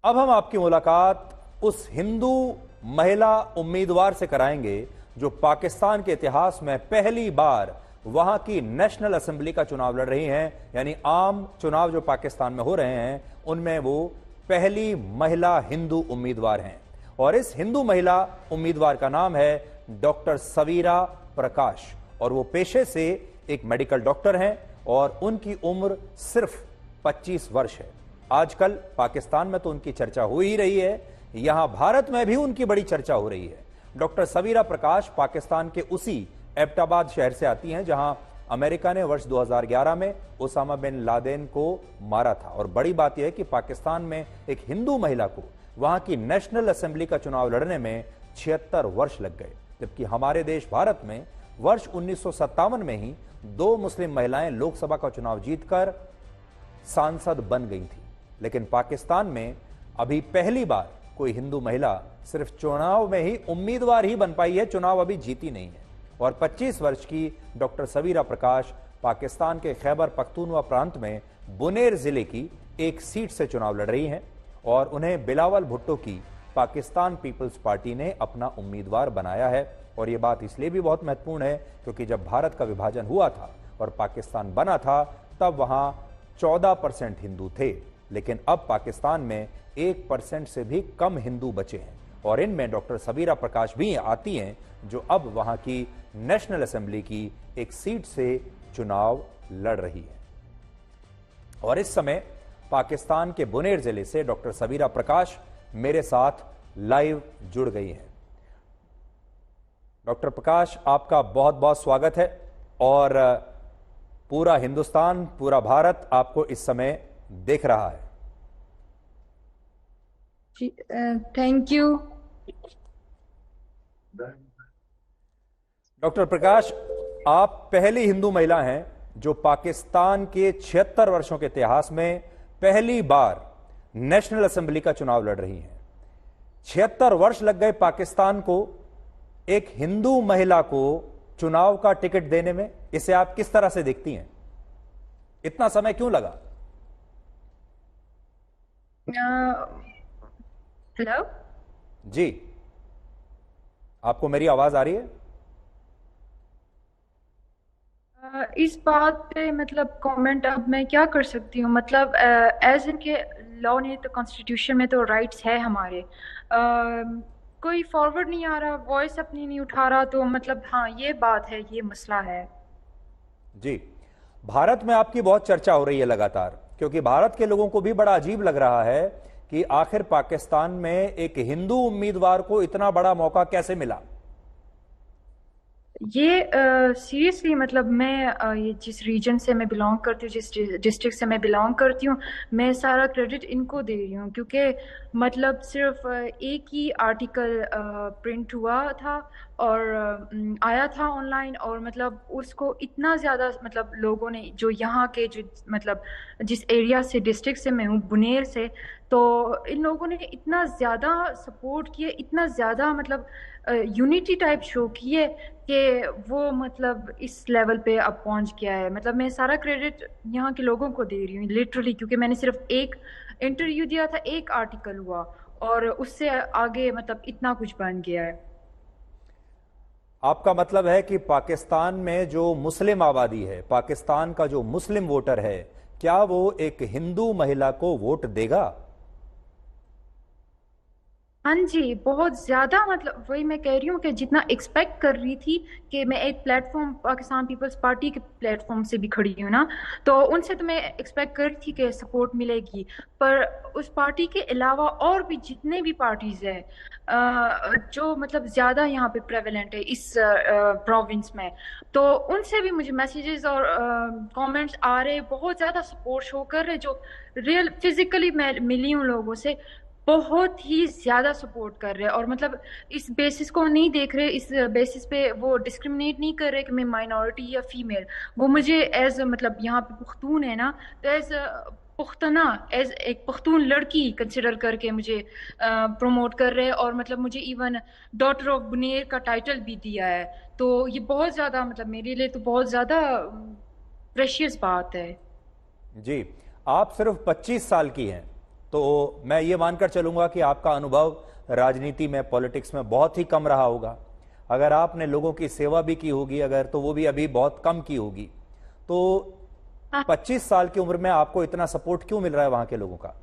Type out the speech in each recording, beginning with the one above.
अब हम आपकी मुलाकात उस हिंदू महिला उम्मीदवार से कराएंगे जो पाकिस्तान के इतिहास में पहली बार वहां की नेशनल असेंबली का चुनाव लड़ रही हैं। यानी आम चुनाव जो पाकिस्तान में हो रहे हैं उनमें वो पहली महिला हिंदू उम्मीदवार हैं। और इस हिंदू महिला उम्मीदवार का नाम है डॉक्टर सवीरा प्रकाश और वो पेशे से एक मेडिकल डॉक्टर हैं और उनकी उम्र सिर्फ 25 वर्ष है। आजकल पाकिस्तान में तो उनकी चर्चा हो ही रही है, यहां भारत में भी उनकी बड़ी चर्चा हो रही है। डॉक्टर सवीरा प्रकाश पाकिस्तान के उसी एबटाबाद शहर से आती हैं जहां अमेरिका ने वर्ष 2011 में ओसामा बिन लादेन को मारा था। और बड़ी बात यह है कि पाकिस्तान में एक हिंदू महिला को वहां की नेशनल असेंबली का चुनाव लड़ने में 76 वर्ष लग गए, जबकि हमारे देश भारत में वर्ष 1957 में ही 2 मुस्लिम महिलाएं लोकसभा का चुनाव जीतकर सांसद बन गई थी। लेकिन पाकिस्तान में अभी पहली बार कोई हिंदू महिला सिर्फ चुनाव में ही उम्मीदवार ही बन पाई है, चुनाव अभी जीती नहीं है। और 25 वर्ष की डॉक्टर सवीरा प्रकाश पाकिस्तान के खैबर पख्तूनवा प्रांत में बुनेर जिले की एक सीट से चुनाव लड़ रही हैं और उन्हें बिलावल भुट्टो की पाकिस्तान पीपल्स पार्टी ने अपना उम्मीदवार बनाया है। और यह बात इसलिए भी बहुत महत्वपूर्ण है क्योंकि जब भारत का विभाजन हुआ था और पाकिस्तान बना था तब वहां 14% हिंदू थे, लेकिन अब पाकिस्तान में 1% से भी कम हिंदू बचे हैं। और इनमें डॉक्टर सवीरा प्रकाश भी आती हैं जो अब वहां की नेशनल असेंबली की एक सीट से चुनाव लड़ रही है। और इस समय पाकिस्तान के बुनेर जिले से डॉक्टर सवीरा प्रकाश मेरे साथ लाइव जुड़ गई हैं। डॉक्टर प्रकाश, आपका बहुत बहुत स्वागत है और पूरा हिंदुस्तान, पूरा भारत आपको इस समय देख रहा है। जी, थैंक यू। डॉक्टर प्रकाश, आप पहली हिंदू महिला हैं जो पाकिस्तान के 76 वर्षों के इतिहास में पहली बार नेशनल असेंबली का चुनाव लड़ रही हैं। 76 वर्ष लग गए पाकिस्तान को एक हिंदू महिला को चुनाव का टिकट देने में, इसे आप किस तरह से देखती हैं? इतना समय क्यों लगा? हेलो जी, आपको मेरी आवाज आ रही है? इस बात पे मतलब कमेंट अब मैं क्या कर सकती हूँ, मतलब एज इनके लॉ ने तो कॉन्स्टिट्यूशन में तो राइट्स है हमारे, कोई फॉरवर्ड नहीं आ रहा, वॉइस अपनी नहीं उठा रहा, तो मतलब हाँ ये बात है, ये मसला है। जी, भारत में आपकी बहुत चर्चा हो रही है लगातार, क्योंकि भारत के लोगों को भी बड़ा अजीब लग रहा है कि आखिर पाकिस्तान में एक हिंदू उम्मीदवार को इतना बड़ा मौका कैसे मिला। ये सीरियसली मतलब मैं ये जिस रीजन से मैं बिलोंग करती हूँ, जिस डिस्ट्रिक्ट से मैं बिलोंग करती हूँ, मैं सारा क्रेडिट इनको दे रही हूँ, क्योंकि मतलब सिर्फ एक ही आर्टिकल प्रिंट हुआ था और आया था ऑनलाइन, और मतलब उसको इतना ज़्यादा मतलब लोगों ने, जो यहाँ के जो मतलब जिस एरिया से, डिस्ट्रिक्ट से मैं हूँ, बुनेर से, तो इन लोगों ने इतना ज़्यादा सपोर्ट किए, इतना ज़्यादा मतलब यूनिटी टाइप शो किए कि वो मतलब इस लेवल पे अब पहुंच गया है। मतलब मैं सारा क्रेडिट यहाँ के लोगों को दे रही हूँ लिटरली, क्योंकि मैंने सिर्फ एक इंटरव्यू दिया था, एक आर्टिकल हुआ और उससे आगे मतलब इतना कुछ बन गया है। आपका मतलब है कि पाकिस्तान में जो मुस्लिम आबादी है, पाकिस्तान का जो मुस्लिम वोटर है, क्या वो एक हिंदू महिला को वोट देगा? हाँ जी, बहुत ज्यादा, मतलब वही मैं कह रही हूँ कि जितना एक्सपेक्ट कर रही थी कि मैं एक प्लेटफॉर्म पाकिस्तान पीपल्स पार्टी के प्लेटफॉर्म से भी खड़ी हूँ ना, तो उनसे तो मैं एक्सपेक्ट कर रही थी कि सपोर्ट मिलेगी, पर उस पार्टी के अलावा और भी जितने भी पार्टीज है जो मतलब ज्यादा यहाँ पे प्रेवलेंट है इस प्रोविंस में, तो उनसे भी मुझे मैसेजेस और कमेंट्स आ रहे, बहुत ज्यादा सपोर्ट शो कर रहे, जो रियल फिजिकली मैं मिली हूँ लोगों से, बहुत ही ज्यादा सपोर्ट कर रहे हैं। और मतलब इस बेसिस को नहीं देख रहे, इस बेसिस पे वो डिस्क्रिमिनेट नहीं कर रहे कि मैं माइनॉरिटी या फीमेल, वो मुझे एज मतलब यहाँ पे पुख्तून है ना, तो एज पुख्तना, एज एक पुख्तून लड़की कंसिडर करके मुझे प्रमोट कर रहे हैं, और मतलब मुझे इवन डॉटर ऑफ बुनेर का टाइटल भी दिया है। तो ये बहुत ज्यादा मतलब मेरे लिए तो बहुत ज्यादा प्रेशियस बात है। जी, आप सिर्फ 25 साल की हैं तो मैं ये मानकर चलूंगा कि आपका अनुभव राजनीति में, पॉलिटिक्स में बहुत ही कम रहा होगा। अगर आपने लोगों की सेवा भी की होगी अगर, तो वो भी अभी बहुत कम की होगी। तो हाँ। 25 साल की उम्र में आपको इतना सपोर्ट क्यों मिल रहा है वहां के लोगों का?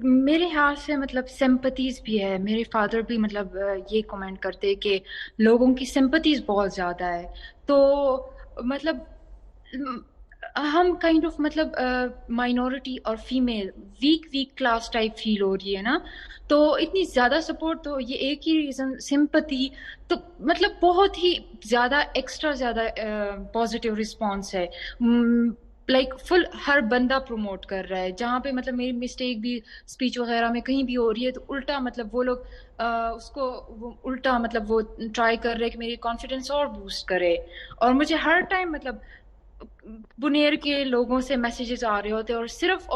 मेरे ख्याल से मतलब सिंपथीज भी है। मेरे फादर भी मतलब ये कमेंट करते हैं कि लोगों की सिंपथीज बहुत ज्यादा है। तो मतलब म, हम काइंड ऑफ मतलब माइनॉरिटी और female weak weak class type feel हो रही है ना। तो इतनी ज्यादा सपोर्ट, तो ये एक ही रीजन सिंपथी। तो मतलब बहुत ही ज्यादा एक्स्ट्रा ज्यादा पॉजिटिव रिस्पॉन्स है। लाइक फुल हर बंदा प्रमोट कर रहा है। जहाँ पे मतलब मेरी मिस्टेक भी स्पीच वगैरह में कहीं भी हो रही है तो उल्टा मतलब वो लोग उसको वो उल्टा मतलब वो ट्राई कर रहे हैं कि मेरी कॉन्फिडेंस और बूस्ट करे। और मुझे हर टाइम मतलब बुनेर के लोगों से मैसेजेस आ रहे होते हैं और सिर्फ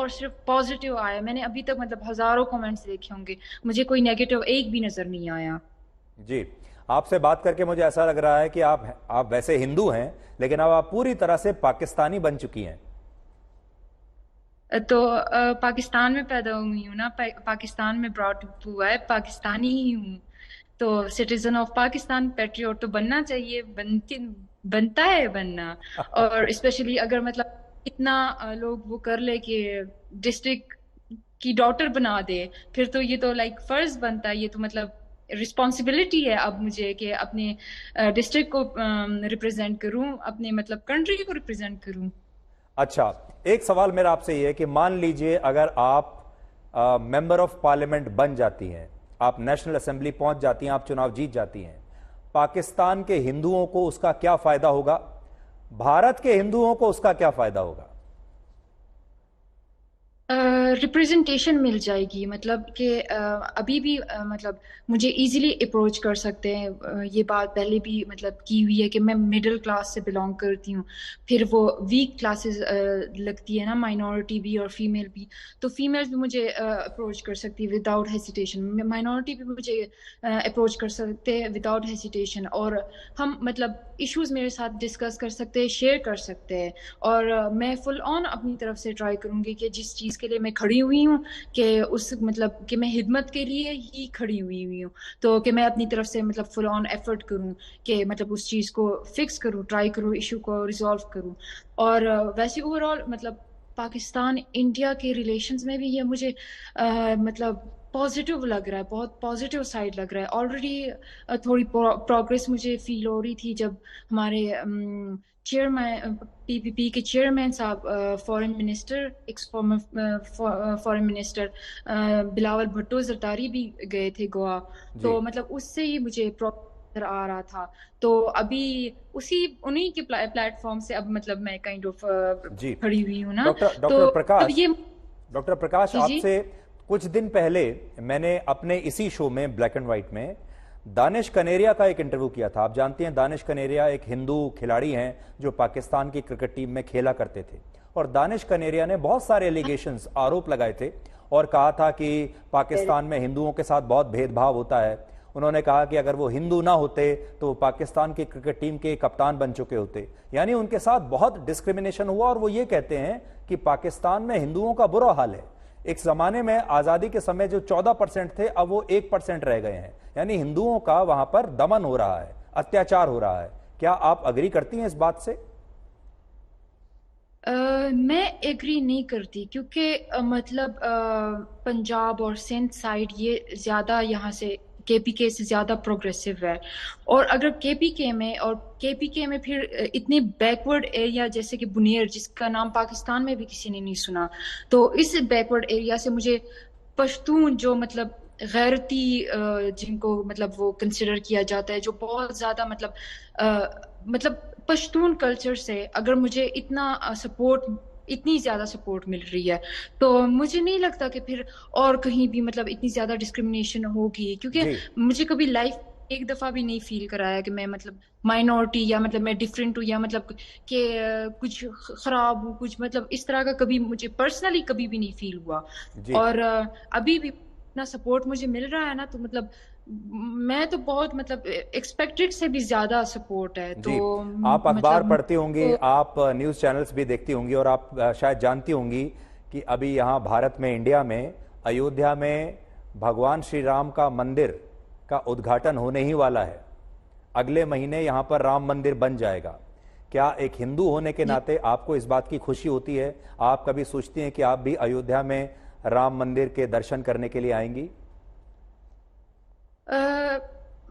पॉजिटिव आया। मैंने अभी तक मतलब हजारों कमेंट्स देखे होंगे, मुझे कोई नेगेटिव एक भी नजर नहीं आया। जी, आपसे बात करके मुझे ऐसा लग रहा है कि आप वैसे हिंदू हैं, लेकिन अब आप पूरी तरह से पाकिस्तानी बन चुकी हैं। तो पाकिस्तान में पैदा हुई हूँ ना, पाकिस्तान में ब्रॉट अप हुआ है, पाकिस्तानी ही हूँ। तो सिटीजन ऑफ पाकिस्तान, पेट्रियोट तो बनना चाहिए, बनता है बनना। और स्पेशली अगर मतलब इतना लोग वो कर ले कि डिस्ट्रिक्ट की डॉटर बना दे, फिर तो ये तो लाइक फर्ज बनता है। ये तो मतलब रिस्पॉन्सिबिलिटी है अब मुझे कि अपने डिस्ट्रिक्ट को रिप्रेजेंट करूं, अपने मतलब कंट्री को रिप्रेजेंट करूं। अच्छा, एक सवाल मेरा आपसे ये है कि मान लीजिए अगर आप मेंबर ऑफ पार्लियामेंट बन जाती हैं, आप नेशनल असेंबली पहुंच जाती हैं, आप चुनाव जीत जाती हैं, पाकिस्तान के हिंदुओं को उसका क्या फायदा होगा? भारत के हिंदुओं को उसका क्या फायदा होगा? रिप्रेजेंटेशन मिल जाएगी। मतलब कि अभी भी मतलब मुझे इजीली अप्रोच कर सकते हैं। ये बात पहले भी मतलब की हुई है कि मैं मिडिल क्लास से बिलोंग करती हूँ। फिर वो वीक क्लासेस लगती है ना, माइनॉरिटी भी और फीमेल भी। तो फीमेल भी मुझे अप्रोच कर सकती है विदाउट हेसिटेशन, माइनॉरिटी भी मुझे अप्रोच कर सकते हैं विदाउट हेसिटेशन। और हम मतलब इश्यूज मेरे साथ डिस्कस कर सकते हैं, शेयर कर सकते हैं। और मैं फुल ऑन अपनी तरफ से ट्राई करूंगी कि जिस चीज़ के लिए मैं खड़ी हुई हूँ, कि उस मतलब कि मैं हिदमत के लिए ही खड़ी हुई हूँ। तो कि मैं अपनी तरफ से मतलब फुल ऑन एफर्ट करूँ कि मतलब उस चीज़ को फिक्स करूँ, ट्राई करूँ, इशू को रिजॉल्व करूँ। और वैसे ओवरऑल मतलब पाकिस्तान इंडिया के रिलेशंस में भी ये मुझे मतलब पॉजिटिव लग रहा है, बहुत पॉजिटिव साइड लग रहा है। ऑलरेडी थोड़ी प्रोग्रेस मुझे फील हो रही थी जब हमारे चेयरमैन, पीपीपी के चेयरमैन साहब, foreign minister, x foreign minister Bilawal Bhutto Zardari भी गए थे गोवा। जी तो मतलब उससे ही मुझे नजर आ रहा था। तो अभी उसी उन्हीं के प्लेटफॉर्म से अब मतलब मैं काइंड ऑफ जी। खड़ी हुई हूँ ना। डॉक्टर तो डॉक्टर अब प्रकाश, ये डॉक्टर प्रकाश, जी जी। आपसे कुछ दिन पहले मैंने अपने इसी शो में, ब्लैक एंड व्हाइट में, दानिश कनेरिया का एक इंटरव्यू किया था। आप जानते हैं दानिश कनेरिया एक हिंदू खिलाड़ी हैं जो पाकिस्तान की क्रिकेट टीम में खेला करते थे। और दानिश कनेरिया ने बहुत सारे एलिगेशंस, आरोप लगाए थे और कहा था कि पाकिस्तान में हिंदुओं के साथ बहुत भेदभाव होता है। उन्होंने कहा कि अगर वो हिंदू ना होते तो वो पाकिस्तान की क्रिकेट टीम के कप्तान बन चुके होते। यानी उनके साथ बहुत डिस्क्रिमिनेशन हुआ। और वो ये कहते हैं कि पाकिस्तान में हिंदुओं का बुरा हाल है। एक जमाने में आजादी के समय जो 14% थे, अब वो 1% रह गए हैं। यानी हिंदुओं का वहां पर दमन हो रहा है, अत्याचार हो रहा है। क्या आप अग्री करती हैं इस बात से? मैं एग्री नहीं करती, क्योंकि मतलब पंजाब और सिंध साइड ये ज्यादा यहाँ से केपीके से ज्यादा प्रोग्रेसिव है। और अगर केपीके में, और केपीके में फिर इतने बैकवर्ड एरिया जैसे कि बुनेर, जिसका नाम पाकिस्तान में भी किसी ने नहीं सुना। तो इस बैकवर्ड एरिया से मुझे पश्तून जो मतलब गैरती जिनको मतलब वो कंसिडर किया जाता है, जो बहुत ज्यादा मतलब पश्तून कल्चर से अगर मुझे इतना सपोर्ट, इतनी ज्यादा सपोर्ट मिल रही है, तो मुझे नहीं लगता कि फिर और कहीं भी मतलब इतनी ज्यादा डिस्क्रिमिनेशन होगी। क्योंकि जी मुझे कभी लाइफ एक दफा भी नहीं फील कराया कि मैं मतलब माइनॉरिटी या मतलब मैं डिफरेंट हूँ, या मतलब कि कुछ खराब हूँ, कुछ मतलब इस तरह का कभी मुझे पर्सनली कभी भी नहीं फील हुआ। जी और अभी भी इतना सपोर्ट मुझे मिल रहा है ना, तो मतलब मैं तो बहुत मतलब एक्सपेक्टेड से भी ज्यादा सपोर्ट है। तो जी। आप अखबार मतलब पढ़ती होंगी, तो आप न्यूज़ चैनल्स भी देखती होंगी और आप शायद जानती होंगी कि अभी यहाँ भारत में, इंडिया में, अयोध्या में भगवान श्री राम का मंदिर का उद्घाटन होने ही वाला है। अगले महीने यहाँ पर राम मंदिर बन जाएगा। क्या एक हिंदू होने के नाते आपको इस बात की खुशी होती है? आप कभी सोचती हैं कि आप भी अयोध्या में राम मंदिर के दर्शन करने के लिए आएंगी?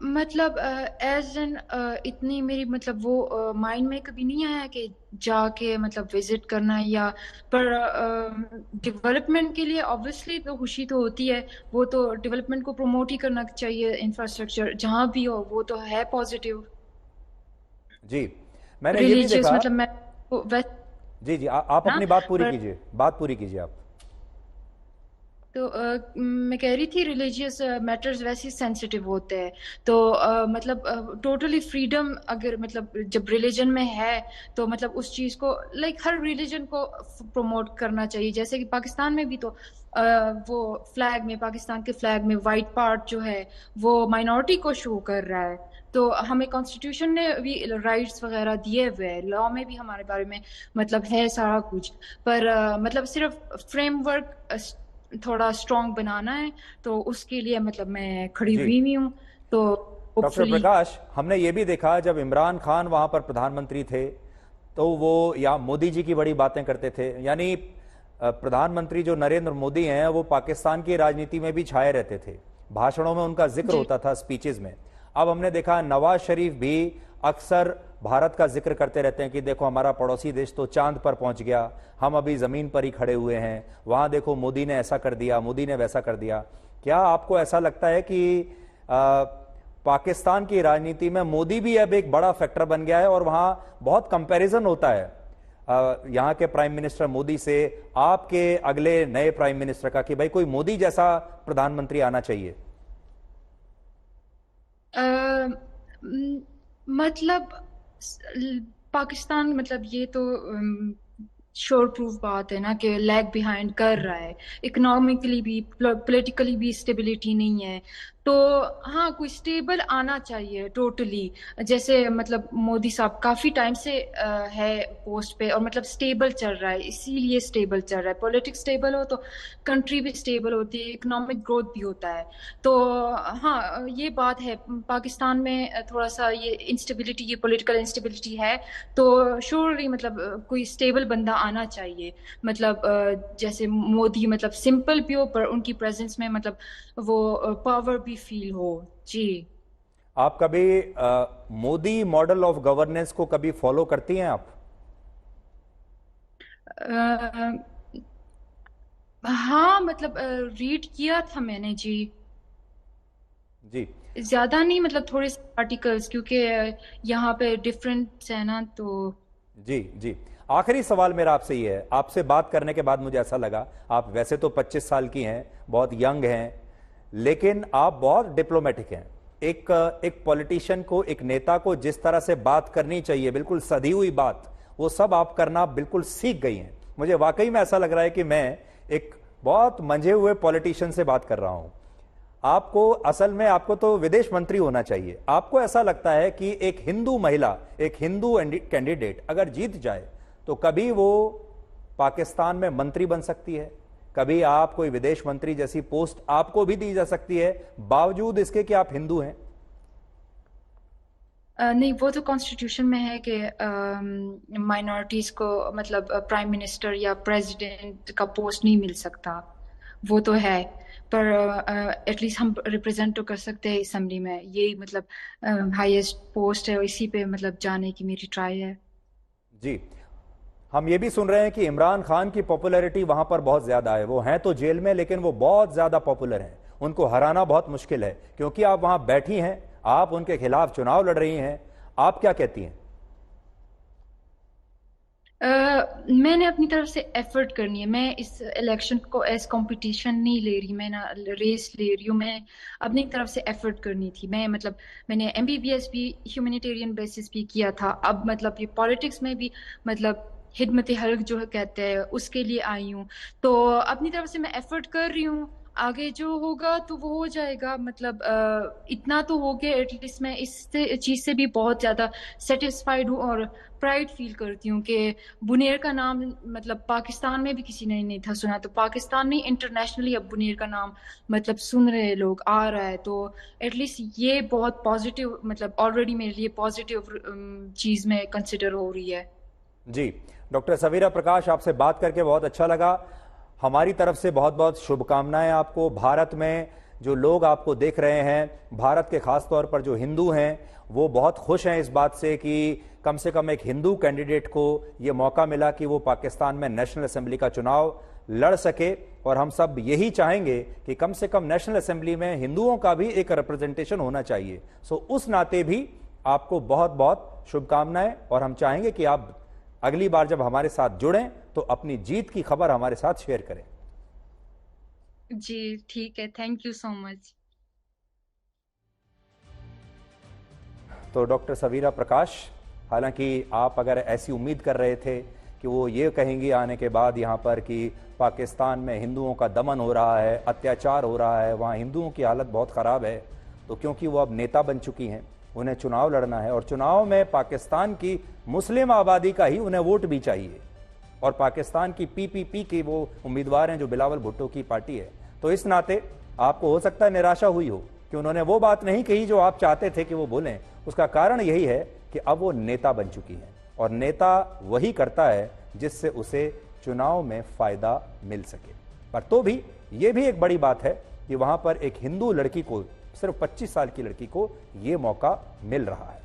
मतलब एज एन इतनी मेरी मतलब वो माइंड में कभी नहीं आया कि जाके मतलब विजिट करना या, पर डेवलपमेंट के लिए ऑब्वियसली तो खुशी तो होती है। वो तो डेवलपमेंट को प्रमोट ही करना चाहिए, इंफ्रास्ट्रक्चर जहाँ भी हो वो तो है पॉजिटिव। जी, मैंने ये भी रिलीजियस देखा। मतलब मैं जी जी, आप ना, अपनी बात पूरी पर कीजिए, बात पूरी कीजिए आप। तो मैं कह रही थी रिलीजियस मैटर्स वैसे सेंसिटिव होते हैं। तो मतलब टोटली फ्रीडम अगर मतलब जब रिलीजन में है तो मतलब उस चीज को लाइक हर रिलीजन को प्रमोट करना चाहिए। जैसे कि पाकिस्तान में भी तो वो फ्लैग में, पाकिस्तान के फ्लैग में वाइट पार्ट जो है वो माइनॉरिटी को शो कर रहा है। तो हमें कॉन्स्टिट्यूशन ने भी राइट्स वगैरह दिए हुए हैं, लॉ में भी हमारे बारे में मतलब है सारा कुछ। पर मतलब सिर्फ फ्रेमवर्क थोड़ा स्ट्रॉन्ग बनाना है, तो उसके लिए मतलब मैं खड़ी जी हुई हूँ। तो डॉक्टर होपफुली प्रकाश, हमने ये भी देखा जब इमरान खान वहां पर प्रधानमंत्री थे तो वो या मोदी जी की बड़ी बातें करते थे। यानी प्रधानमंत्री जो नरेंद्र मोदी हैं वो पाकिस्तान की राजनीति में भी छाए रहते थे, भाषणों में उनका जिक्र जी होता था, स्पीचेस में। अब हमने देखा नवाज शरीफ भी अक्सर भारत का जिक्र करते रहते हैं कि देखो हमारा पड़ोसी देश तो चांद पर पहुंच गया, हम अभी जमीन पर ही खड़े हुए हैं, वहां देखो मोदी ने ऐसा कर दिया, मोदी ने वैसा कर दिया। क्या आपको ऐसा लगता है कि पाकिस्तान की राजनीति में मोदी भी अब एक बड़ा फैक्टर बन गया है और वहां बहुत कंपैरिजन होता है यहां के प्राइम मिनिस्टर मोदी से आपके अगले नए प्राइम मिनिस्टर का, कि भाई कोई मोदी जैसा प्रधानमंत्री आना चाहिए? मतलब पाकिस्तान मतलब ये तो श्योर प्रूफ बात है ना कि लैग बिहाइंड कर रहा है। इकोनॉमिकली भी पॉलिटिकली भी स्टेबिलिटी नहीं है। तो हाँ, कोई स्टेबल आना चाहिए टोटली। जैसे मतलब मोदी साहब काफी टाइम से है पोस्ट पे और मतलब स्टेबल चल रहा है, इसीलिए स्टेबल चल रहा है। पॉलिटिक्स स्टेबल हो तो कंट्री भी स्टेबल होती है, इकोनॉमिक ग्रोथ भी होता है। तो हाँ, ये बात है। पाकिस्तान में थोड़ा सा ये इंस्टेबिलिटी, ये पॉलिटिकल इंस्टेबिलिटी है। तो श्योरली मतलब कोई स्टेबल बंदा आना चाहिए। मतलब जैसे मोदी मतलब सिंपल भी हो पर उनकी प्रेजेंस में मतलब वो पावर भी फील हो। जी आप कभी मोदी मॉडल ऑफ गवर्नेंस को कभी फॉलो करती हैं आप? हाँ, मतलब रीड किया था मैंने जी। जी ज्यादा नहीं, मतलब थोड़े से आर्टिकल्स, क्योंकि यहाँ पे डिफरेंट है ना। तो जी जी, आखिरी सवाल मेरा आपसे ये है। आपसे बात करने के बाद मुझे ऐसा लगा, आप वैसे तो 25 साल की हैं, बहुत यंग हैं, लेकिन आप बहुत डिप्लोमेटिक हैं। एक पॉलिटिशियन को, एक नेता को जिस तरह से बात करनी चाहिए, बिल्कुल सधी हुई बात, वो सब आप करना बिल्कुल सीख गई हैं। मुझे वाकई में ऐसा लग रहा है कि मैं एक बहुत मंझे हुए पॉलिटिशियन से बात कर रहा हूं। आपको असल में, आपको तो विदेश मंत्री होना चाहिए। आपको ऐसा लगता है कि एक हिंदू महिला, एक हिंदू कैंडिडेट अगर जीत जाए तो कभी वो पाकिस्तान में मंत्री बन सकती है, कभी आप कोई विदेश मंत्री जैसी पोस्ट आपको भी दी जा सकती है, बावजूद इसके कि आप हिंदू हैं? नहीं, वो तो कॉन्स्टिट्यूशन में है कि माइनॉरिटीज को मतलब प्राइम मिनिस्टर या प्रेसिडेंट का पोस्ट नहीं मिल सकता। वो तो है। पर एटलीस्ट हम रिप्रेजेंट तो कर सकते हैं असेंबली में। यही मतलब हाईएस्ट पोस्ट है, इसी पे मतलब जाने की मेरी ट्राई है। जी, हम ये भी सुन रहे हैं कि इमरान खान की पॉपुलैरिटी वहां पर बहुत ज्यादा है। वो हैं तो जेल में, लेकिन वो बहुत ज्यादा पॉपुलर हैं। उनको हराना बहुत मुश्किल है, क्योंकि आप वहां बैठी हैं, आप उनके खिलाफ चुनाव लड़ रही हैं। आप क्या कहती हैं? मैंने अपनी तरफ से एफर्ट करनी है। मैं इस इलेक्शन को एज कंपटीशन नहीं ले रही, मैं ना रेस ले रही हूँ। मैं अपनी तरफ से एफर्ट करनी थी। मैं मतलब मैंने एमबीबीएस भी ह्यूमैनिटेरियन बेसिस भी किया था। अब मतलब ये पॉलिटिक्स में भी मतलब खिदमत हल्क जो कहते हैं उसके लिए आई हूँ। तो अपनी तरफ से मैं एफर्ट कर रही हूँ आगे जो होगा तो वो हो जाएगा, मतलब इतना तो हो गया एटलीस्ट। मैं इस चीज से भी बहुत ज्यादा सेटिस्फाइड हूँ और प्राइड फील करती हूँ कि बुनेर का नाम मतलब पाकिस्तान में भी किसी ने नहीं था सुना, तो पाकिस्तान में इंटरनेशनली अब बुनेर का नाम मतलब सुन रहे लोग, आ रहा है। तो एटलीस्ट ये बहुत पॉजिटिव, मतलब ऑलरेडी मेरे लिए पॉजिटिव चीज में कंसिडर हो रही है। जी, डॉक्टर सवीरा प्रकाश, आपसे बात करके बहुत अच्छा लगा। हमारी तरफ से बहुत बहुत शुभकामनाएं आपको। भारत में जो लोग आपको देख रहे हैं, भारत के खास तौर पर जो हिंदू हैं, वो बहुत खुश हैं इस बात से कि कम से कम एक हिंदू कैंडिडेट को ये मौका मिला कि वो पाकिस्तान में नेशनल असेंबली का चुनाव लड़ सके। और हम सब यही चाहेंगे कि कम से कम नेशनल असेंबली में हिंदुओं का भी एक रिप्रेजेंटेशन होना चाहिए। सो उस नाते भी आपको बहुत बहुत शुभकामनाएं, और हम चाहेंगे कि आप अगली बार जब हमारे साथ जुड़ें तो अपनी जीत की खबर हमारे साथ शेयर करें। जी ठीक है, थैंक यू सो मच। तो डॉक्टर सवीरा प्रकाश, हालांकि आप अगर ऐसी उम्मीद कर रहे थे कि वो ये कहेंगी आने के बाद यहाँ पर कि पाकिस्तान में हिंदुओं का दमन हो रहा है, अत्याचार हो रहा है, वहाँ हिंदुओं की हालत बहुत ख़राब है, तो क्योंकि वो अब नेता बन चुकी हैं, उन्हें चुनाव लड़ना है और चुनाव में पाकिस्तान की मुस्लिम आबादी का ही उन्हें वोट भी चाहिए, और पाकिस्तान की पीपीपी के वो उम्मीदवार हैं जो बिलावल भुट्टो की पार्टी है। तो इस नाते आपको हो सकता है निराशा हुई हो कि उन्होंने वो बात नहीं कही जो आप चाहते थे कि वो बोलें। उसका कारण यही है कि अब वो नेता बन चुकी हैं, और नेता वही करता है जिससे उसे चुनाव में फायदा मिल सके। पर तो भी ये भी एक बड़ी बात है कि वहां पर एक हिंदू लड़की को, सिर्फ 25 साल की लड़की को ये मौका मिल रहा है।